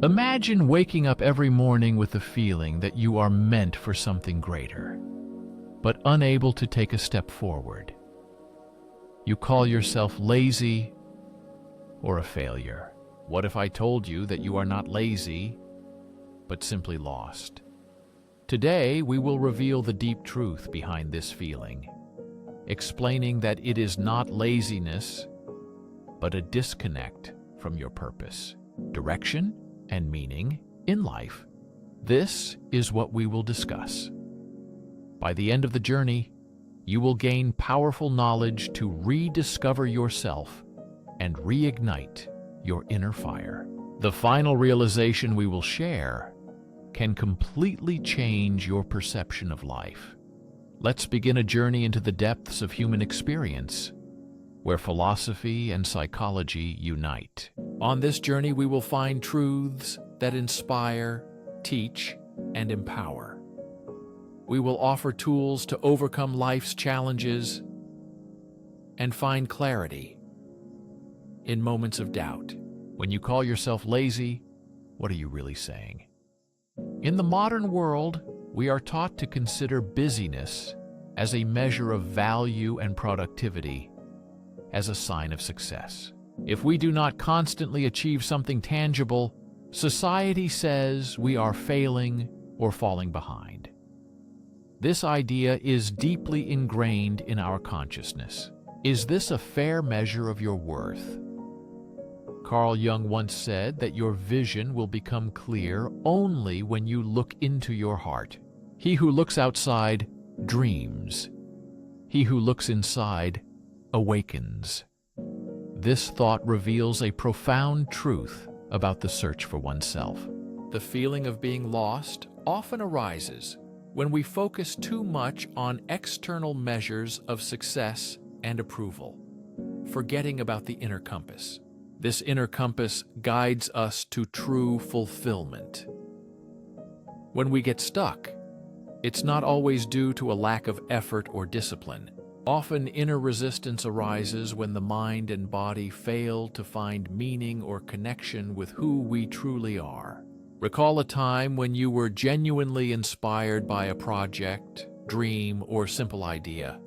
Imagine waking up every morning with the feeling that you are meant for something greater, but unable to take a step forward. You call yourself lazy or a failure. What if I told you that you are not lazy, but simply lost? Today, we will reveal the deep truth behind this feeling, explaining that it is not laziness, but a disconnect from your purpose, direction, and meaning in life. This is what we will discuss. By the end of the journey, you will gain powerful knowledge to rediscover yourself and reignite your inner fire. The final realization we will share can completely change your perception of life. Let's begin a journey into the depths of human experience, where philosophy and psychology unite. On this journey, we will find truths that inspire, teach, and empower. We will offer tools to overcome life's challenges and find clarity in moments of doubt. When you call yourself lazy, what are you really saying? In the modern world, we are taught to consider busyness as a measure of value and productivity, as a sign of success. If we do not constantly achieve something tangible, society says we are failing or falling behind. This idea is deeply ingrained in our consciousness. Is this a fair measure of your worth? Carl Jung once said that your vision will become clear only when you look into your heart. He who looks outside dreams. He who looks inside awakens. This thought reveals a profound truth about the search for oneself. The feeling of being lost often arises when we focus too much on external measures of success and approval, forgetting about the inner compass. This inner compass guides us to true fulfillment. When we get stuck, it's not always due to a lack of effort or discipline. Often inner resistance arises when the mind and body fail to find meaning or connection with who we truly are. Recall a time when you were genuinely inspired by a project, dream, or simple idea.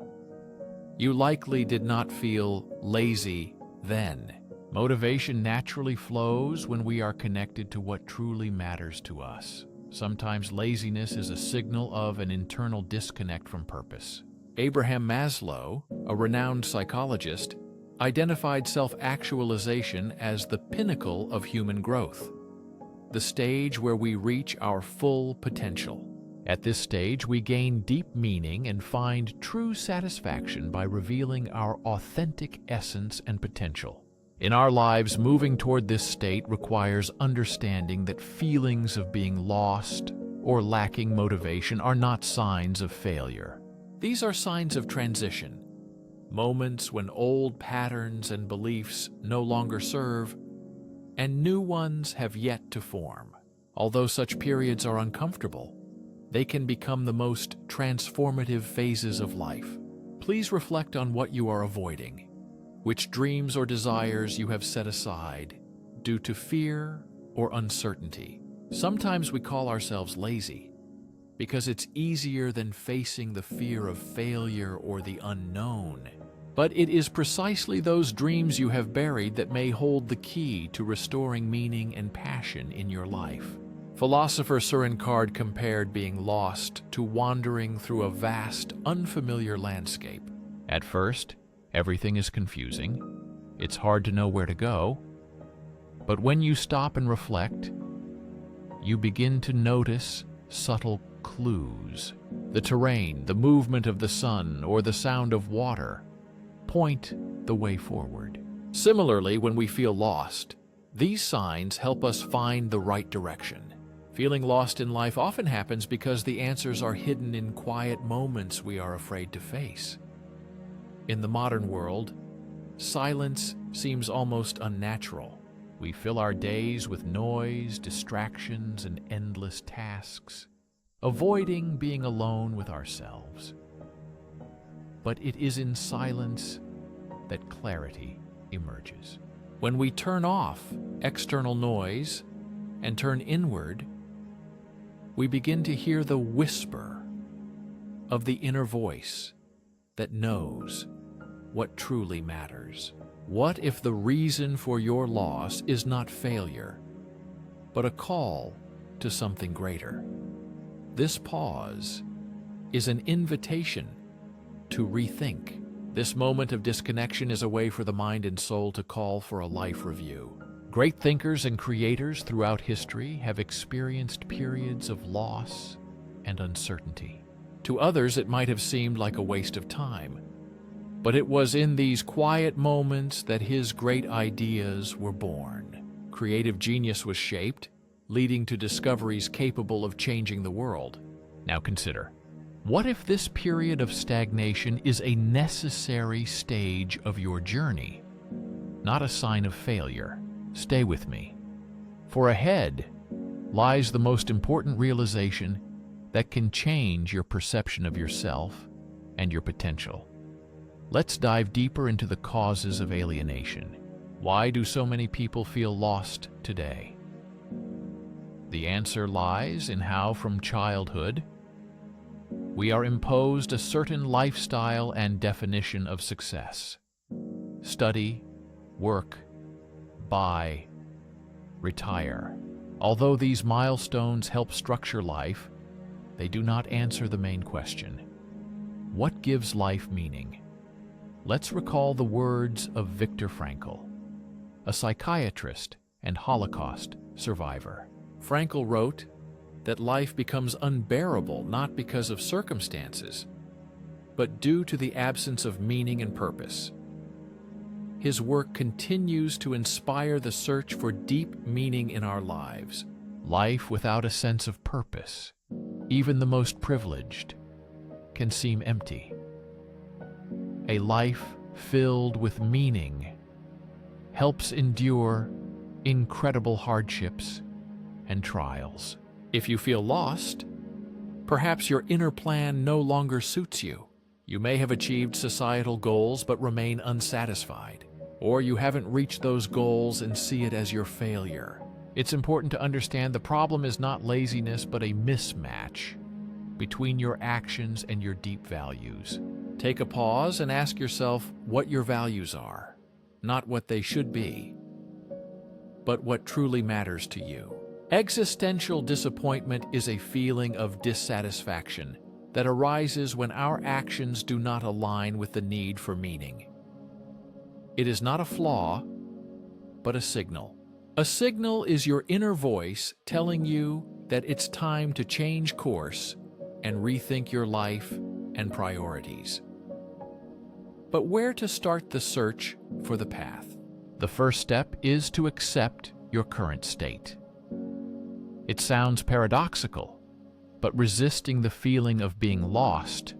You likely did not feel lazy then. Motivation naturally flows when we are connected to what truly matters to us. Sometimes laziness is a signal of an internal disconnect from purpose. Abraham Maslow, a renowned psychologist, identified self-actualization as the pinnacle of human growth, the stage where we reach our full potential. At this stage, we gain deep meaning and find true satisfaction by revealing our authentic essence and potential. In our lives, moving toward this state requires understanding that feelings of being lost or lacking motivation are not signs of failure. These are signs of transition, moments when old patterns and beliefs no longer serve, and new ones have yet to form. Although such periods are uncomfortable, they can become the most transformative phases of life. Please reflect on what you are avoiding, which dreams or desires you have set aside due to fear or uncertainty. Sometimes we call ourselves lazy because it's easier than facing the fear of failure or the unknown. But it is precisely those dreams you have buried that may hold the key to restoring meaning and passion in your life. Philosopher Søren Kierkegaard compared being lost to wandering through a vast, unfamiliar landscape. At first, everything is confusing. It's hard to know where to go. But when you stop and reflect, you begin to notice subtle clues. The terrain, the movement of the sun, or the sound of water point the way forward. Similarly, when we feel lost, these signs help us find the right direction. Feeling lost in life often happens because the answers are hidden in quiet moments we are afraid to face. In the modern world, silence seems almost unnatural. We fill our days with noise, distractions, and endless tasks, avoiding being alone with ourselves. But it is in silence that clarity emerges. When we turn off external noise and turn inward, we begin to hear the whisper of the inner voice that knows what truly matters. What if the reason for your loss is not failure, but a call to something greater? This pause is an invitation to rethink. This moment of disconnection is a way for the mind and soul to call for a life review. Great thinkers and creators throughout history have experienced periods of loss and uncertainty. To others, it might have seemed like a waste of time, but it was in these quiet moments that his great ideas were born. Creative genius was shaped, leading to discoveries capable of changing the world. Now consider, what if this period of stagnation is a necessary stage of your journey, not a sign of failure? Stay with me, for ahead lies the most important realization that can change your perception of yourself and your potential. Let's dive deeper into the causes of alienation. Why do so many people feel lost today? The answer lies in how, from childhood, we are imposed a certain lifestyle and definition of success. Study, work, buy, retire. Although these milestones help structure life, they do not answer the main question. What gives life meaning? Let's recall the words of Viktor Frankl, a psychiatrist and Holocaust survivor. Frankl wrote that life becomes unbearable not because of circumstances, but due to the absence of meaning and purpose. His work continues to inspire the search for deep meaning in our lives. Life without a sense of purpose, even the most privileged, can seem empty. A life filled with meaning helps endure incredible hardships and trials. If you feel lost, perhaps your inner plan no longer suits you. You may have achieved societal goals but remain unsatisfied, or you haven't reached those goals and see it as your failure. It's important to understand the problem is not laziness but a mismatch between your actions and your deep values. Take a pause and ask yourself what your values are, not what they should be, but what truly matters to you. Existential disappointment is a feeling of dissatisfaction that arises when our actions do not align with the need for meaning. It is not a flaw, but a signal. A signal is your inner voice telling you that it's time to change course and rethink your life and priorities. But where to start the search for the path? The first step is to accept your current state. It sounds paradoxical, but resisting the feeling of being lost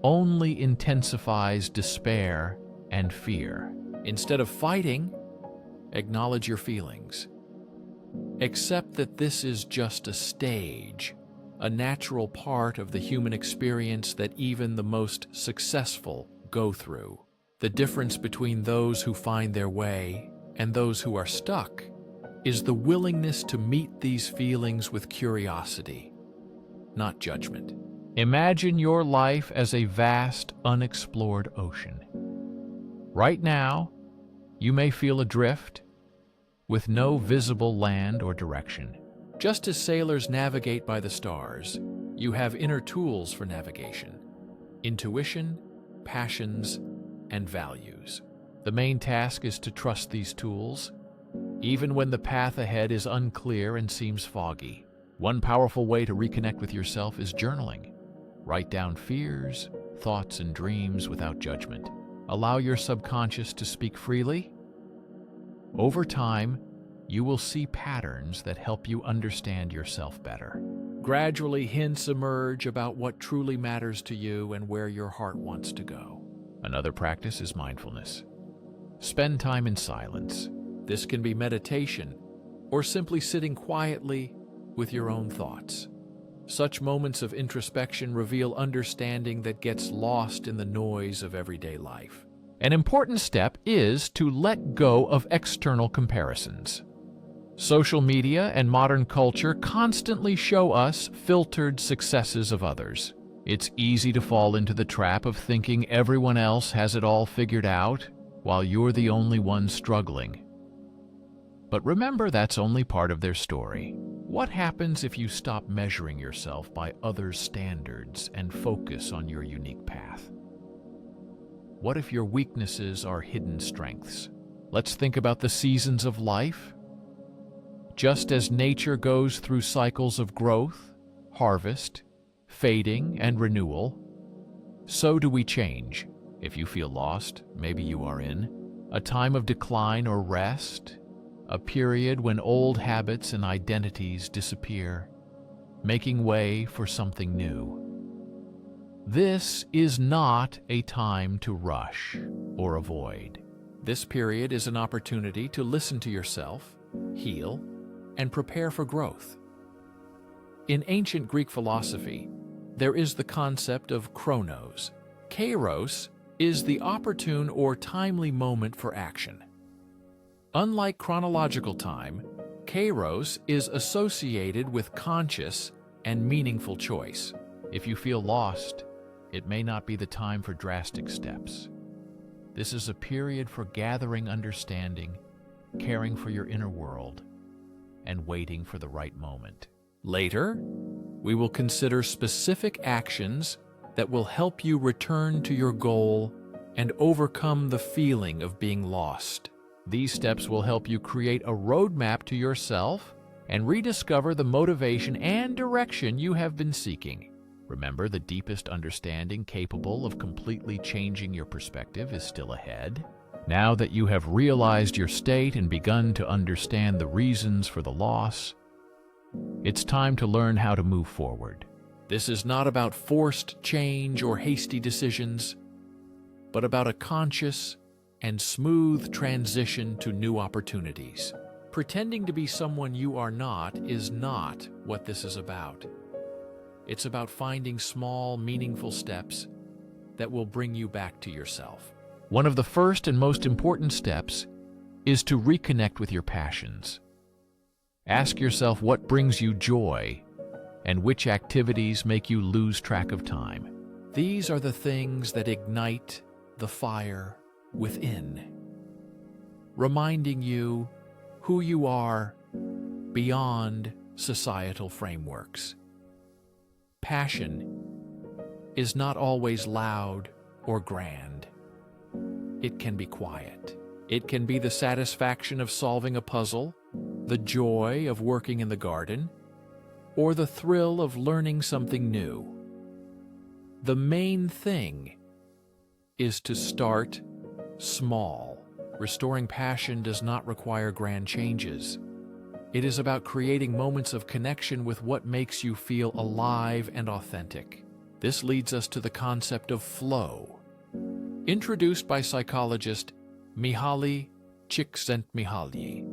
only intensifies despair and fear. Instead of fighting, acknowledge your feelings. Accept that this is just a stage, a natural part of the human experience that even the most successful go through. The difference between those who find their way and those who are stuck is the willingness to meet these feelings with curiosity, not judgment. Imagine your life as a vast, unexplored ocean. Right now, you may feel adrift, with no visible land or direction. Just as sailors navigate by the stars, you have inner tools for navigation: intuition, passions, and values. The main task is to trust these tools, even when the path ahead is unclear and seems foggy. One powerful way to reconnect with yourself is journaling. Write down fears, thoughts, and dreams without judgment. Allow your subconscious to speak freely. Over time, you will see patterns that help you understand yourself better. Gradually, hints emerge about what truly matters to you and where your heart wants to go. Another practice is mindfulness. Spend time in silence. This can be meditation or simply sitting quietly with your own thoughts. Such moments of introspection reveal understanding that gets lost in the noise of everyday life. An important step is to let go of external comparisons. Social media and modern culture constantly show us filtered successes of others. It's easy to fall into the trap of thinking everyone else has it all figured out, while you're the only one struggling. But remember, that's only part of their story. What happens if you stop measuring yourself by others' standards and focus on your unique path? What if your weaknesses are hidden strengths? Let's think about the seasons of life. Just as nature goes through cycles of growth, harvest, fading, and renewal, so do we change. If you feel lost, maybe you are in a time of decline or rest, a period when old habits and identities disappear, making way for something new. This is not a time to rush or avoid. This period is an opportunity to listen to yourself, heal, and prepare for growth. In ancient Greek philosophy, there is the concept of chronos. Kairos is the opportune or timely moment for action. Unlike chronological time, Kairos is associated with conscious and meaningful choice. If you feel lost, it may not be the time for drastic steps. This is a period for gathering understanding, caring for your inner world, and waiting for the right moment. Later, we will consider specific actions that will help you return to your goal and overcome the feeling of being lost. These steps will help you create a roadmap to yourself and rediscover the motivation and direction you have been seeking. Remember, the deepest understanding capable of completely changing your perspective is still ahead. Now that you have realized your state and begun to understand the reasons for the loss, it's time to learn how to move forward. This is not about forced change or hasty decisions, but about a conscious and smooth transition to new opportunities. Pretending to be someone you are not is not what this is about. It's about finding small, meaningful steps that will bring you back to yourself. One of the first and most important steps is to reconnect with your passions. Ask yourself what brings you joy and which activities make you lose track of time. These are the things that ignite the fire within, reminding you who you are beyond societal frameworks. Passion is not always loud or grand. It can be quiet. It can be the satisfaction of solving a puzzle, the joy of working in the garden, or the thrill of learning something new. The main thing is to start small. Restoring passion does not require grand changes. It is about creating moments of connection with what makes you feel alive and authentic. This leads us to the concept of flow, introduced by psychologist Mihaly Csikszentmihalyi.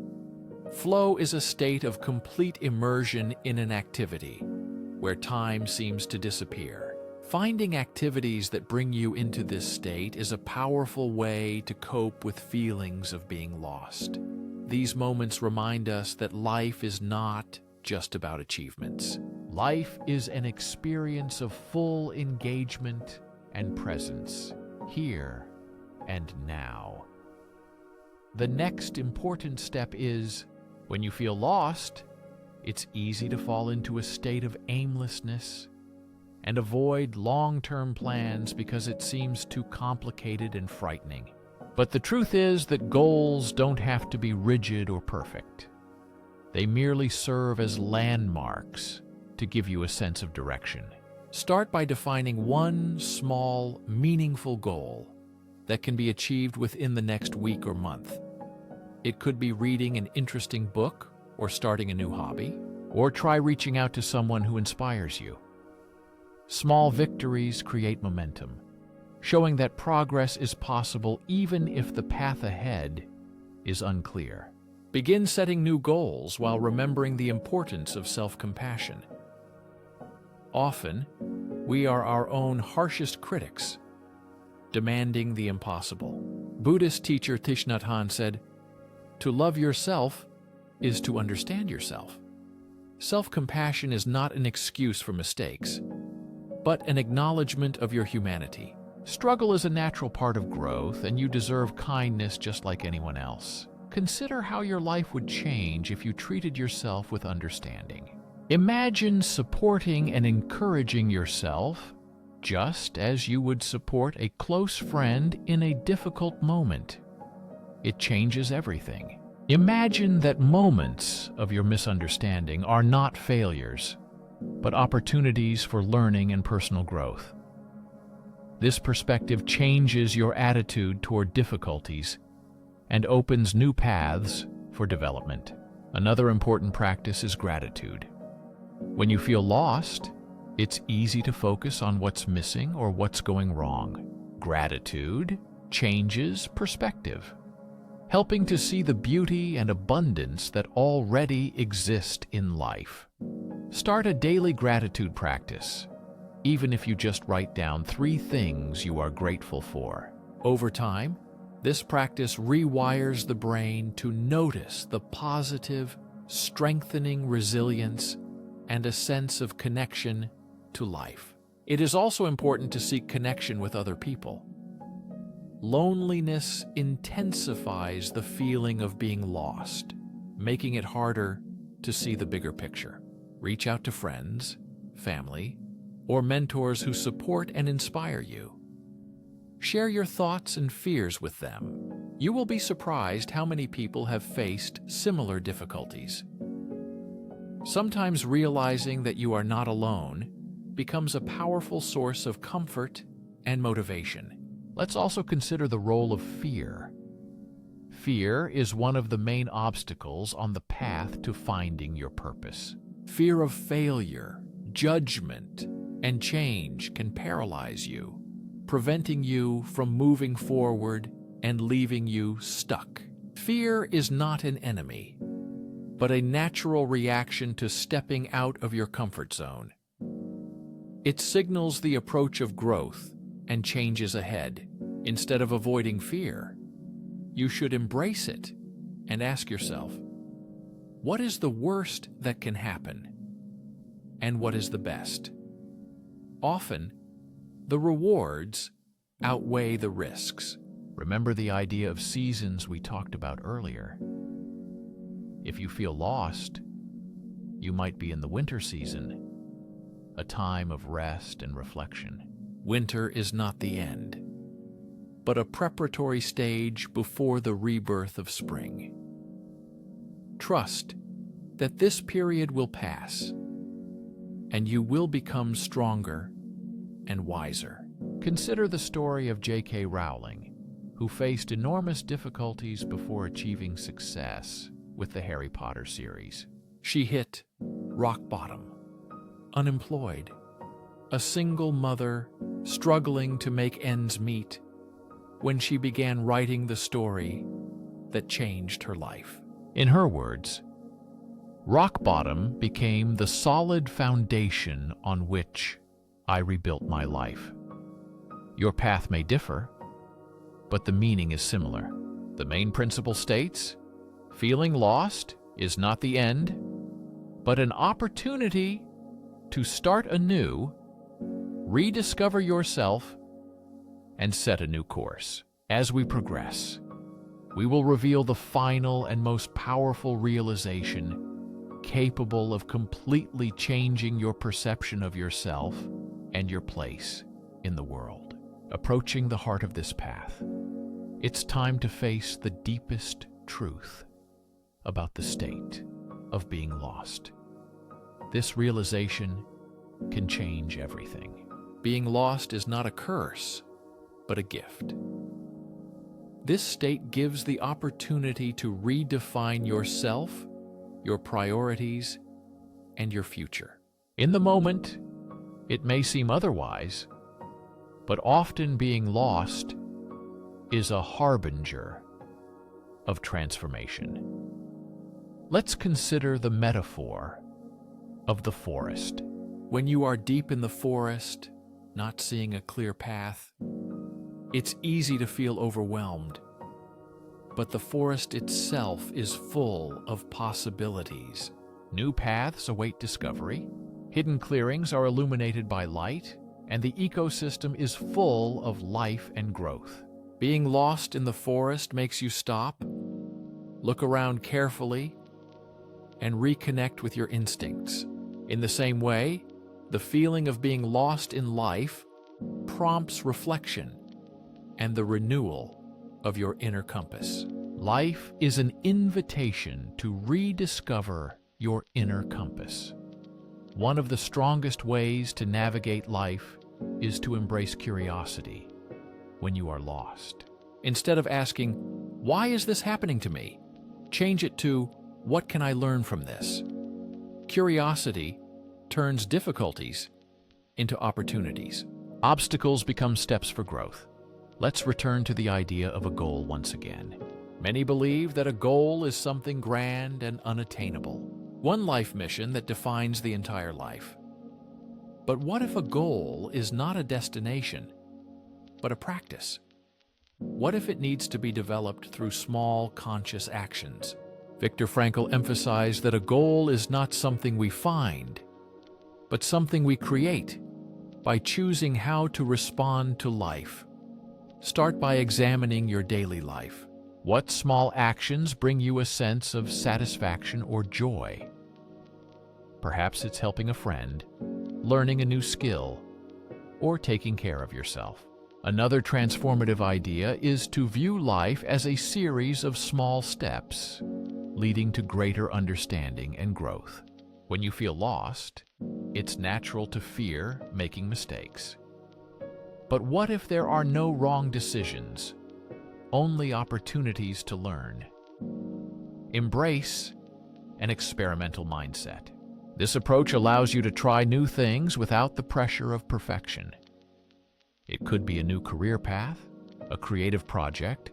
Flow is a state of complete immersion in an activity, where time seems to disappear. Finding activities that bring you into this state is a powerful way to cope with feelings of being lost. These moments remind us that life is not just about achievements. Life is an experience of full engagement and presence, here and now. The next important step is, when you feel lost, it's easy to fall into a state of aimlessness and avoid long-term plans because it seems too complicated and frightening. But the truth is that goals don't have to be rigid or perfect. They merely serve as landmarks to give you a sense of direction. Start by defining one small, meaningful goal that can be achieved within the next week or month. It could be reading an interesting book or starting a new hobby, or try reaching out to someone who inspires you. Small victories create momentum, showing that progress is possible even if the path ahead is unclear. Begin setting new goals while remembering the importance of self-compassion. Often, we are our own harshest critics, demanding the impossible. Buddhist teacher Thich Nhat Hanh said, "To love yourself is to understand yourself. Self-compassion is not an excuse for mistakes, but an acknowledgement of your humanity. Struggle is a natural part of growth, and you deserve kindness just like anyone else. Consider how your life would change if you treated yourself with understanding. Imagine supporting and encouraging yourself just as you would support a close friend in a difficult moment. It changes everything. Imagine that moments of your misunderstanding are not failures, but opportunities for learning and personal growth. This perspective changes your attitude toward difficulties and opens new paths for development. Another important practice is gratitude. When you feel lost, it's easy to focus on what's missing or what's going wrong. Gratitude changes perspective, helping to see the beauty and abundance that already exist in life. Start a daily gratitude practice, even if you just write down 3 things you are grateful for. Over time, this practice rewires the brain to notice the positive, strengthening resilience and a sense of connection to life. It is also important to seek connection with other people. Loneliness intensifies the feeling of being lost, making it harder to see the bigger picture. Reach out to friends, family, or mentors who support and inspire you. Share your thoughts and fears with them. You will be surprised how many people have faced similar difficulties. Sometimes realizing that you are not alone becomes a powerful source of comfort and motivation. Let's also consider the role of fear. Fear is one of the main obstacles on the path to finding your purpose. Fear of failure, judgment, and change can paralyze you, preventing you from moving forward and leaving you stuck. Fear is not an enemy, but a natural reaction to stepping out of your comfort zone. It signals the approach of growth and changes ahead. Instead of avoiding fear, you should embrace it and ask yourself, what is the worst that can happen? And what is the best? Often, the rewards outweigh the risks. Remember the idea of seasons we talked about earlier. If you feel lost, you might be in the winter season, a time of rest and reflection. Winter is not the end, but a preparatory stage before the rebirth of spring. Trust that this period will pass, and you will become stronger and wiser. Consider the story of J.K. Rowling, who faced enormous difficulties before achieving success with the Harry Potter series. She hit rock bottom, unemployed, a single mother struggling to make ends meet, when she began writing the story that changed her life. In her words, rock bottom became the solid foundation on which I rebuilt my life. Your path may differ, but the meaning is similar. The main principle states, feeling lost is not the end, but an opportunity to start anew, rediscover yourself, and set a new course. As we progress, we will reveal the final and most powerful realization capable of completely changing your perception of yourself and your place in the world. Approaching the heart of this path, it's time to face the deepest truth about the state of being lost. This realization can change everything. Being lost is not a curse, but a gift. This state gives the opportunity to redefine yourself, your priorities, and your future. In the moment, it may seem otherwise, but often being lost is a harbinger of transformation. Let's consider the metaphor of the forest. When you are deep in the forest, not seeing a clear path, it's easy to feel overwhelmed. but the forest itself is full of possibilities. New paths await discovery, hidden clearings are illuminated by light, and the ecosystem is full of life and growth. Being lost in the forest makes you stop, look around carefully, and reconnect with your instincts. In the same way, the feeling of being lost in life prompts reflection and the renewal of your inner compass. Life is an invitation to rediscover your inner compass. One of the strongest ways to navigate life is to embrace curiosity when you are lost. Instead of asking, "Why is this happening to me?" change it to, "What can I learn from this?" Curiosity turns difficulties into opportunities. Obstacles become steps for growth. Let's return to the idea of a goal once again. Many believe that a goal is something grand and unattainable, one life mission that defines the entire life. But what if a goal is not a destination, but a practice? What if it needs to be developed through small, conscious actions? Viktor Frankl emphasized that a goal is not something we find, but something we create by choosing how to respond to life. Start by examining your daily life. What small actions bring you a sense of satisfaction or joy? Perhaps it's helping a friend, learning a new skill, or taking care of yourself. Another transformative idea is to view life as a series of small steps, leading to greater understanding and growth. When you feel lost, it's natural to fear making mistakes. But what if there are no wrong decisions, only opportunities to learn? Embrace an experimental mindset. This approach allows you to try new things without the pressure of perfection. It could be a new career path, a creative project,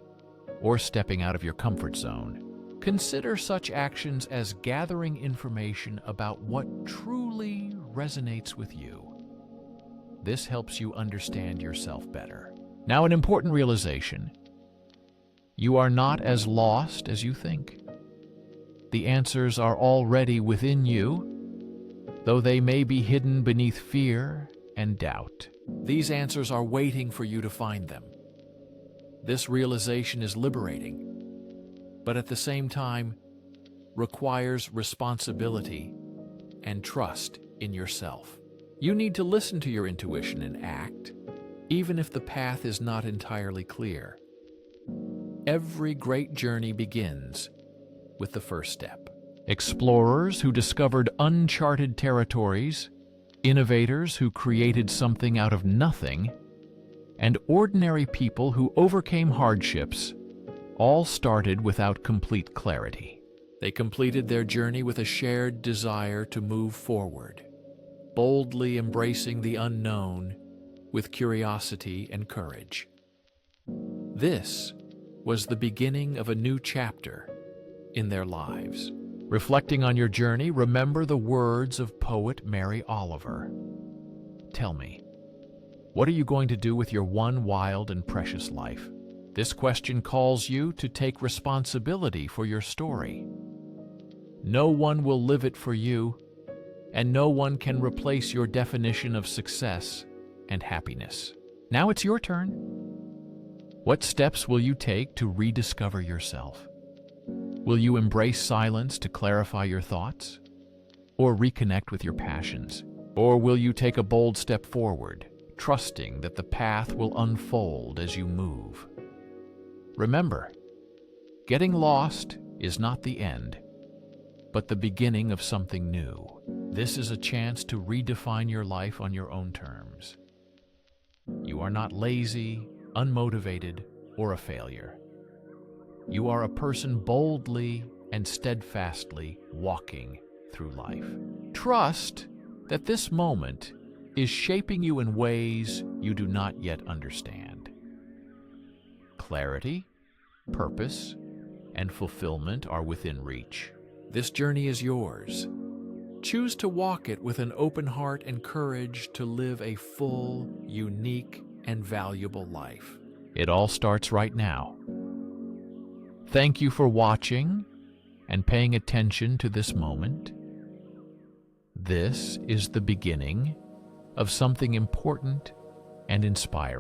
or stepping out of your comfort zone. Consider such actions as gathering information about what truly resonates with you. This helps you understand yourself better. Now, an important realization. You are not as lost as you think. The answers are already within you, though they may be hidden beneath fear and doubt. These answers are waiting for you to find them. This realization is liberating, but at the same time requires responsibility and trust in yourself. You need to listen to your intuition and act, even if the path is not entirely clear. Every great journey begins with the first step. Explorers who discovered uncharted territories, innovators who created something out of nothing, and ordinary people who overcame hardships all started without complete clarity. They completed their journey with a shared desire to move forward, boldly embracing the unknown with curiosity and courage. This was the beginning of a new chapter in their lives. Reflecting on your journey, remember the words of poet Mary Oliver. Tell me, what are you going to do with your one wild and precious life? This question calls you to take responsibility for your story. No one will live it for you, and no one can replace your definition of success and happiness. Now it's your turn. What steps will you take to rediscover yourself? Will you embrace silence to clarify your thoughts? Or reconnect with your passions? Or will you take a bold step forward, trusting that the path will unfold as you move? Remember, getting lost is not the end, but the beginning of something new. This is a chance to redefine your life on your own terms. You are not lazy, unmotivated, or a failure. You are a person boldly and steadfastly walking through life. Trust that this moment is shaping you in ways you do not yet understand. Clarity, purpose, and fulfillment are within reach. This journey is yours. Choose to walk it with an open heart and courage to live a full, unique, and valuable life. It all starts right now. Thank you for watching and paying attention to this moment. This is the beginning of something important and inspiring.